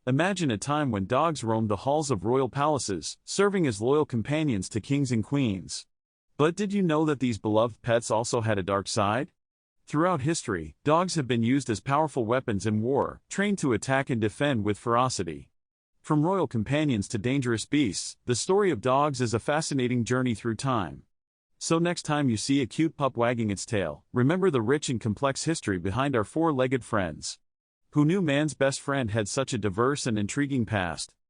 Imagine a time when dogs roamed the halls of royal palaces, serving as loyal companions to kings and queens. But did you know that these beloved pets also had a dark side? Throughout history, dogs have been used as powerful weapons in war, trained to attack and defend with ferocity. From royal companions to dangerous beasts, the story of dogs is a fascinating journey through time. So next time you see a cute pup wagging its tail, remember the rich and complex history behind our four-legged friends. Who knew man's best friend had such a diverse and intriguing past?